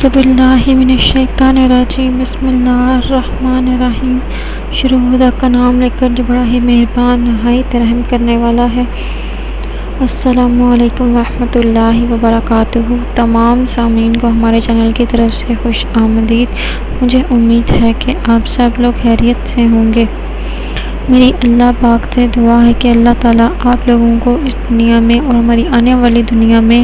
اعوذ باللہ من الشیطان الرجیم بسم اللہ الرحمن الرحیم۔ شروع خدا کا نام لے کر جو بڑا ہی مہربان نہایت رحم کرنے والا ہے۔ السلام علیکم ورحمۃ اللہ وبرکاتہ۔ تمام سامعین کو ہمارے چینل کی طرف سے خوش آمدید۔ مجھے امید ہے کہ آپ سب لوگ خیریت سے ہوں گے۔ میری اللہ پاک سے دعا ہے کہ اللہ تعالیٰ آپ لوگوں کو اس دنیا میں اور ہماری آنے والی دنیا میں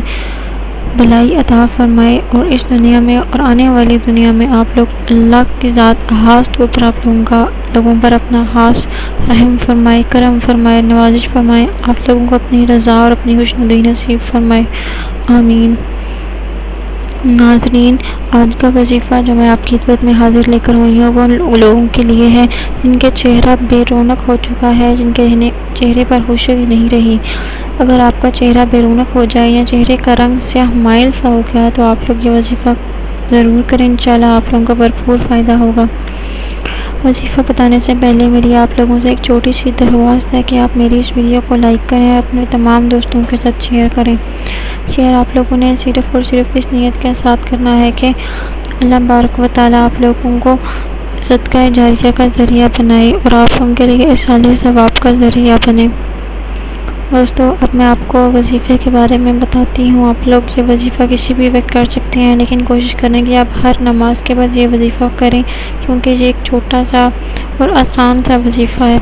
بھلائی عطا فرمائے، اور اس دنیا میں اور آنے والی دنیا میں آپ لوگ اللہ کی ذات خاص طور پر آپ لوگوں پر اپنا خاص رحم فرمائے، کرم فرمائے، نوازش فرمائے، آپ لوگوں کو اپنی رضا اور اپنی خوشنودی نصیب فرمائے، آمین۔ ناظرین، آج کا وظیفہ جو میں آپ کی خدمت میں حاضر لے کر ہوئی ہوں وہ لوگوں کے لیے ہے جن کے چہرہ بے رونق ہو چکا ہے، جن کے چہرے پر خوشی نہیں رہی۔ اگر آپ کا چہرہ بے رونق ہو جائے یا چہرے کا رنگ سیاہ مائل سا ہو گیا تو آپ لوگ یہ وظیفہ ضرور کریں، انشاءاللہ آپ لوگوں کو بھرپور فائدہ ہوگا۔ وظیفہ بتانے سے پہلے میری آپ لوگوں سے ایک چھوٹی سی درخواست ہے کہ آپ میری اس ویڈیو کو لائک کریں اور اپنے تمام دوستوں کے ساتھ شیئر کریں۔ شیئر آپ لوگوں نے صرف اور صرف اس نیت کے ساتھ کرنا ہے کہ اللہ بارک و تعالیٰ آپ لوگوں کو صدقہ جاریہ کا ذریعہ بنائے اور آپ لوگوں کے لیے اصالِ ثواب کا ذریعہ بنے۔ دوستو، اب میں آپ کو وظیفے کے بارے میں بتاتی ہوں۔ آپ لوگ یہ وظیفہ کسی بھی وقت کر سکتے ہیں، لیکن کوشش کریں کہ آپ ہر نماز کے بعد یہ وظیفہ کریں، کیونکہ یہ ایک چھوٹا سا اور آسان سا وظیفہ ہے۔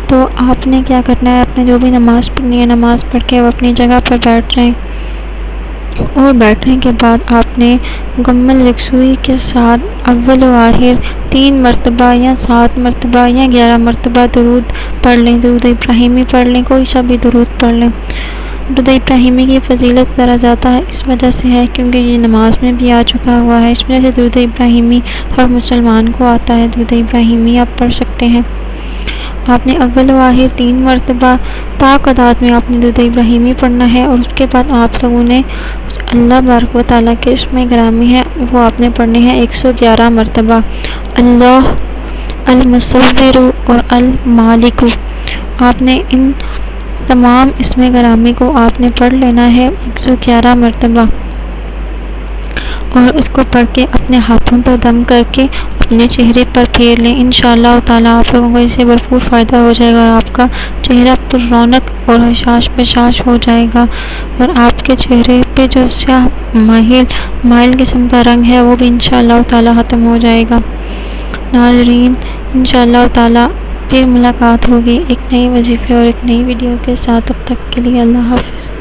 تو آپ نے کیا کرنا ہے، اپنے جو بھی نماز پڑھنی ہے نماز پڑھ کے وہ اپنی جگہ پر بیٹھ جائیں، اور بیٹھنے کے بعد آپ نے مکمل یکسوئی کے ساتھ اول و آخر 3 مرتبہ یا 7 مرتبہ یا 11 مرتبہ درود پڑھ لیں، درود ابراہیمی پڑھ لیں، کوئی سا بھی درود پڑھ لیں۔ درود ابراہیمی کی فضیلت ذرا زیادہ ہے، اس وجہ سے ہے کیونکہ یہ نماز میں بھی آ چکا ہوا ہے، اس وجہ سے درود ابراہیمی ہر مسلمان کو آتا ہے، درود ابراہیمی آپ پڑھ سکتے ہیں۔ آپ نے اول و آخر 3 مرتبہ تعداد میں آپ نے درود ابراہیمی پڑھنا ہے، اور اس کے بعد آپ لوگوں نے اللہ بارک و تعالیٰ کے اسم گرامی ہے وہ آپ نے پڑھنے ہیں 111 مرتبہ، اللہ المصور اور المالک۔ آپ نے ان تمام اسم گرامی کو آپ نے پڑھ لینا ہے 111 مرتبہ، اور اس کو پڑھ کے اپنے ہاتھوں پر دم کر کے اپنے چہرے پر پھیر لیں۔ انشاءاللہ تعالیٰ آپ لوگوں کو اس سے بھرپور فائدہ ہو جائے گا، اور آپ کا چہرہ پر رونق اور حشاش بشاش ہو جائے گا، اور آپ کے چہرے پہ جو سیاہ مائل قسم کا رنگ ہے وہ بھی انشاءاللہ تعالیٰ ختم ہو جائے گا۔ ناظرین، انشاءاللہ تعالیٰ پھر ملاقات ہوگی ایک نئی وظیفے اور ایک نئی ویڈیو کے ساتھ۔ تب تک کے لیے اللہ حافظ۔